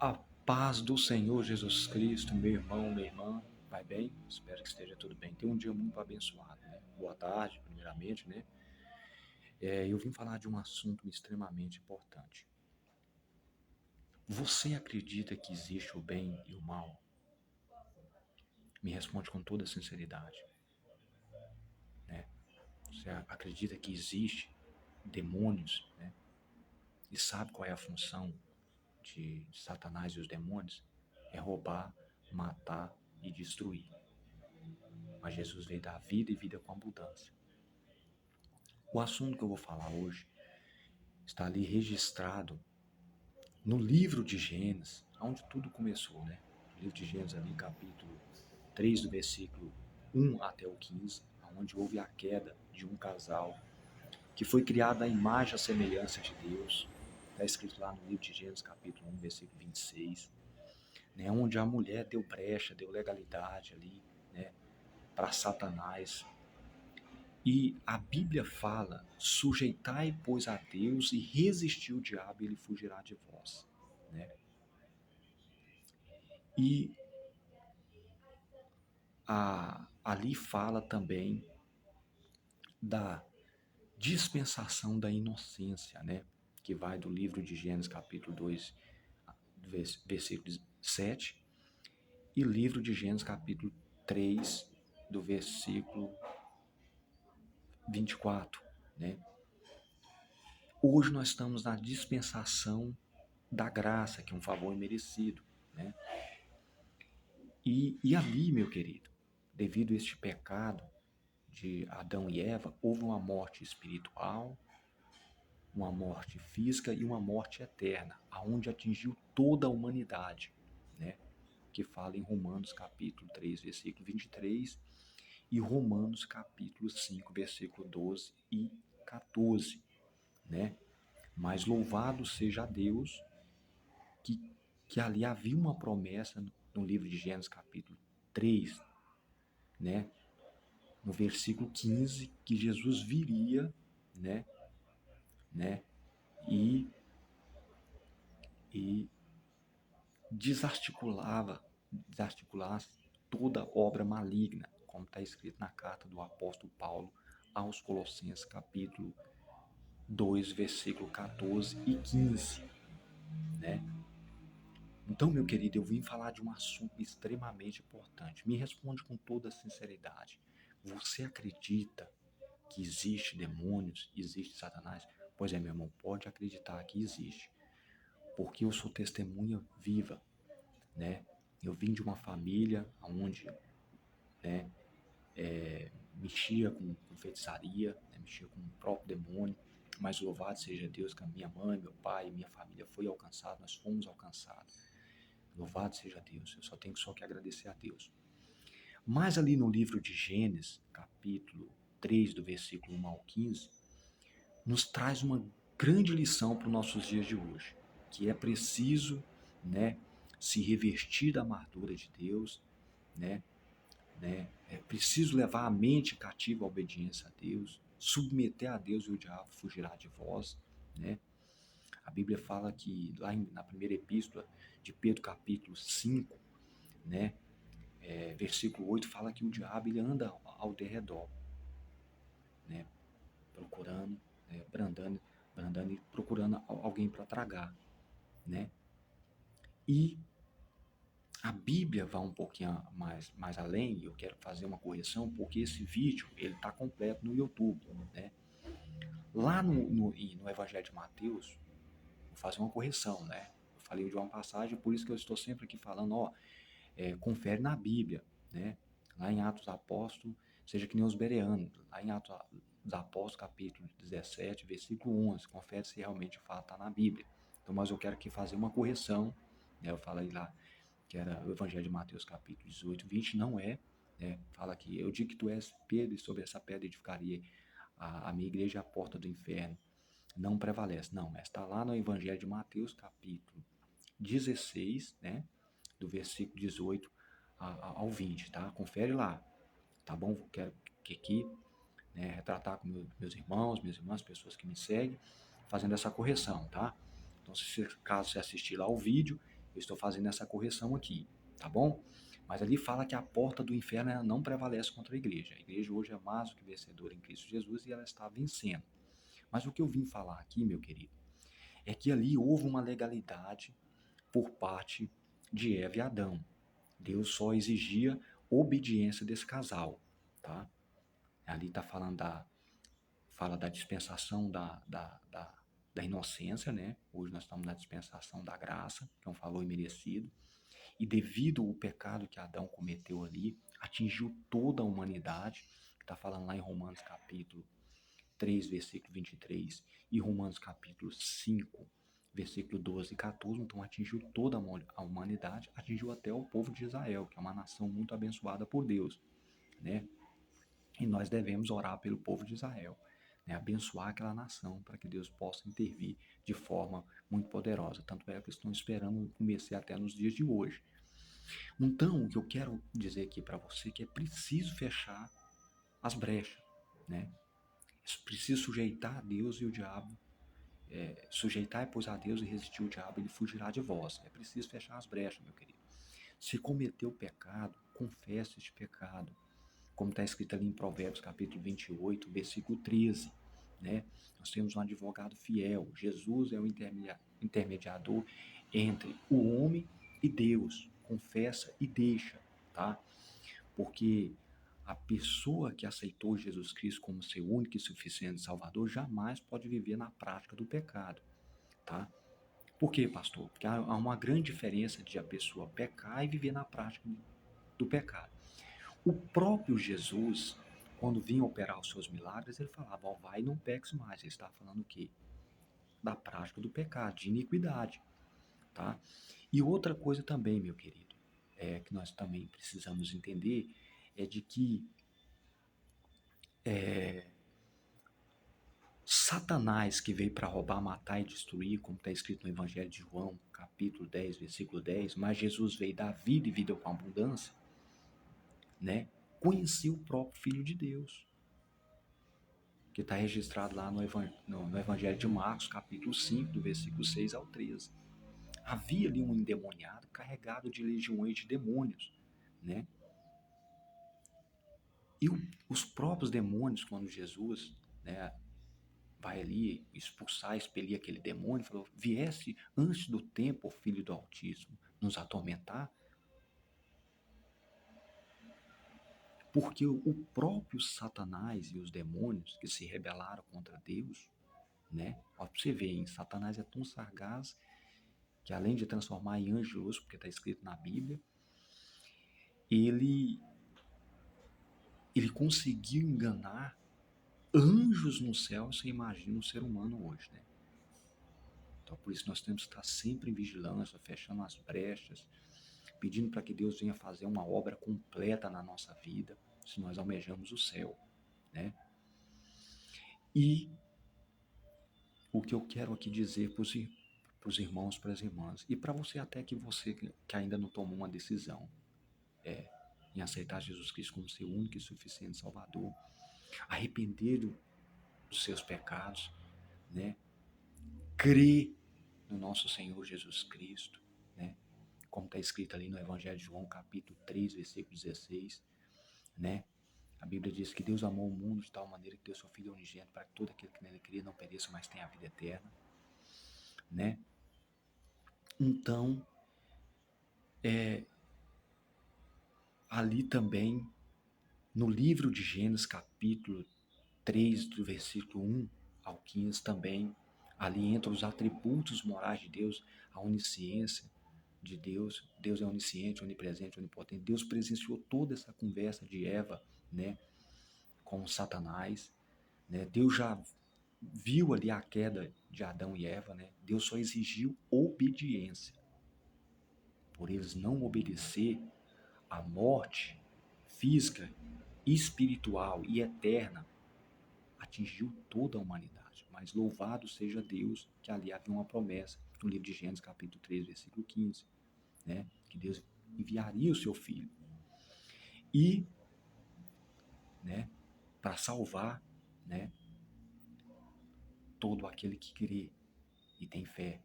A paz do Senhor Jesus Cristo, meu irmão, minha irmã, vai bem? Espero que esteja tudo bem. Tenha um dia muito abençoado, né? Boa tarde, primeiramente, né? Eu vim falar de um assunto extremamente importante. Você acredita que existe o bem e o mal? Me responde com toda sinceridade, né? Você acredita que existe demônios, né? E sabe qual é a função de Satanás e os demônios? É roubar, matar e destruir. Mas Jesus veio dar vida e vida com abundância. O assunto que eu vou falar hoje está ali registrado no livro de Gênesis, onde tudo começou, né? O livro de Gênesis ali, capítulo 3, do versículo 1 até o 15, onde houve a queda de um casal que foi criado à imagem e à semelhança de Deus. Está escrito lá no livro de Gênesis, capítulo 1, versículo 26, né? Onde a mulher deu brecha, deu legalidade ali, né? Para Satanás. E a Bíblia fala: sujeitai, pois, a Deus e resistir o diabo, e ele fugirá de vós. Né? E ali fala também da dispensação da inocência, né? Que vai do livro de Gênesis, capítulo 2, versículo 7, e livro de Gênesis, capítulo 3, do versículo 24. Né? Hoje nós estamos na dispensação da graça, que é um favor imerecido. Né? E ali, meu querido, devido a este pecado de Adão e Eva, houve uma morte espiritual, uma morte física e uma morte eterna, aonde atingiu toda a humanidade, né? Que fala em Romanos capítulo 3, versículo 23, e Romanos capítulo 5, versículo 12 e 14, né? Mas louvado seja Deus que, que ali havia uma promessa no livro de Gênesis capítulo 3, né? No versículo 15, que Jesus viria, né? E, e desarticulasse toda obra maligna, como está escrito na carta do apóstolo Paulo aos Colossenses, capítulo 2, versículo 14 e 15, né? Então, meu querido, eu vim falar de um assunto extremamente importante. Me responde com toda sinceridade. Você acredita que existe demônios, existe Satanás? Pois é, meu irmão, pode acreditar que existe, porque eu sou testemunha viva, né? Eu vim de uma família onde, né, mexia com feitiçaria, né, mexia com o próprio demônio, mas louvado seja Deus que a minha mãe, meu pai, minha família foi alcançado, nós fomos alcançados. Louvado seja Deus, eu só tenho que agradecer a Deus. Mas ali no livro de Gênesis, capítulo 3, do versículo 1 ao 15, nos traz uma grande lição para os nossos dias de hoje, que é preciso, né, se revestir da armadura de Deus, né, é preciso levar a mente cativa à obediência a Deus, submeter a Deus e o diabo fugirá de vós, né? A Bíblia fala que lá na primeira epístola de Pedro, capítulo 5, né, versículo 8, fala que o diabo ele anda ao derredor, né, procurando, brandando e procurando alguém para tragar, né? E a Bíblia vai um pouquinho mais além, e eu quero fazer uma correção, porque esse vídeo ele está completo no YouTube, né? Lá no Evangelho de Mateus, vou fazer uma correção, né? Eu falei de uma passagem, por isso que eu estou sempre aqui falando, confere na Bíblia, né? Lá em Atos Apóstolos, seja que nem os bereanos, lá em Atos dos Apóstolos, capítulo 17, versículo 11, confere se realmente o fato está na Bíblia. Então, mas eu quero aqui fazer uma correção, né? Eu falei lá que era o Evangelho de Mateus, capítulo 18, 20, não é, né? Fala que eu digo que tu és Pedro e sobre essa pedra edificaria a minha igreja, a porta do inferno não prevalece. Não, mas está lá no Evangelho de Mateus, capítulo 16, né? Do versículo 18 ao 20, tá? Confere lá, tá bom? Quero que aqui, né, retratar com meus irmãos, minhas irmãs, pessoas que me seguem, fazendo essa correção, tá? Então, se caso você assistir lá o vídeo Eu estou fazendo essa correção aqui, tá bom? Mas ali fala que a porta do inferno ela não prevalece contra a igreja. A igreja hoje é mais do que vencedora em Cristo Jesus e ela está vencendo. Mas o que eu vim falar aqui, meu querido, é que ali houve uma legalidade por parte de Eva e Adão. Deus só exigia obediência desse casal, tá? Ali está falando fala da dispensação da inocência, né? Hoje nós estamos na dispensação da graça, que é um favor imerecido. E devido ao pecado que Adão cometeu ali, atingiu toda a humanidade, que está falando lá em Romanos capítulo 3, versículo 23, e Romanos capítulo 5, versículo 12 e 14, então atingiu toda a humanidade, atingiu até o povo de Israel, que é uma nação muito abençoada por Deus, né? E nós devemos orar pelo povo de Israel, né? Abençoar aquela nação para que Deus possa intervir de forma muito poderosa. Tanto é que estão esperando começar até nos dias de hoje. Então, o que eu quero dizer aqui para você é que é preciso fechar as brechas, né? É preciso sujeitar a Deus e o diabo. Sujeitar, pois, a Deus e resistir o diabo, ele fugirá de vós. É preciso fechar as brechas, meu querido. Se cometeu pecado, confesse este pecado, como está escrito ali em Provérbios capítulo 28, versículo 13, né? Nós temos um advogado fiel, Jesus é o intermediador entre o homem e Deus, confessa e deixa, tá? Porque a pessoa que aceitou Jesus Cristo como seu único e suficiente Salvador jamais pode viver na prática do pecado, tá? Por quê, pastor? Porque há uma grande diferença de a pessoa pecar e viver na prática do pecado. O próprio Jesus, quando vinha operar os seus milagres, ele falava, ó, vai e não peques mais. Ele está falando o quê? Da prática do pecado, de iniquidade, tá? E outra coisa também, meu querido, que nós também precisamos entender, é de que Satanás, que veio para roubar, matar e destruir, como está escrito no Evangelho de João, capítulo 10, versículo 10, mas Jesus veio dar vida e vida com abundância, né? Conhecia o próprio Filho de Deus, que está registrado lá no Evangelho de Marcos, capítulo 5, do versículo 6 ao 13. Havia ali um endemoniado carregado de legiões de demônios, né? E os próprios demônios, quando Jesus, né, vai ali expulsar, expelir aquele demônio, falou, viesse antes do tempo, filho do Altíssimo, nos atormentar, porque o próprio Satanás e os demônios que se rebelaram contra Deus, né? Ó, pra você ver, hein? Satanás é tão sagaz que além de transformar em anjos, porque está escrito na Bíblia, ele conseguiu enganar anjos no céu. Você imagina um ser humano hoje, né? Então, por isso nós temos que estar sempre em vigilância, fechando as brechas, pedindo para que Deus venha fazer uma obra completa na nossa vida, se nós almejamos o céu, né? E o que eu quero aqui dizer para os irmãos, para as irmãs, e para você até que você que ainda não tomou uma decisão, em aceitar Jesus Cristo como seu único e suficiente Salvador, arrepender dos seus pecados, né? Crer no nosso Senhor Jesus Cristo, né? Como está escrito ali no Evangelho de João, capítulo 3, versículo 16, né? A Bíblia diz que Deus amou o mundo de tal maneira que deu seu Filho unigênito para que todo aquele que nele cria não pereça, mas tenha a vida eterna, né? Então, ali também, no livro de Gênesis, capítulo 3, do versículo 1 ao 15, também, ali entre os atributos morais de Deus, a onisciência de Deus. Deus é onisciente, onipresente, onipotente. Deus presenciou toda essa conversa de Eva, né, com Satanás, né? Deus já viu ali a queda de Adão e Eva, né? Deus só exigiu obediência. Por eles não obedecer, a morte física, espiritual e eterna atingiu toda a humanidade. Mas louvado seja Deus, que ali havia uma promessa, no livro de Gênesis, capítulo 3, versículo 15, né? Que Deus enviaria o seu Filho. E, né, para salvar, né, todo aquele que crê e tem fé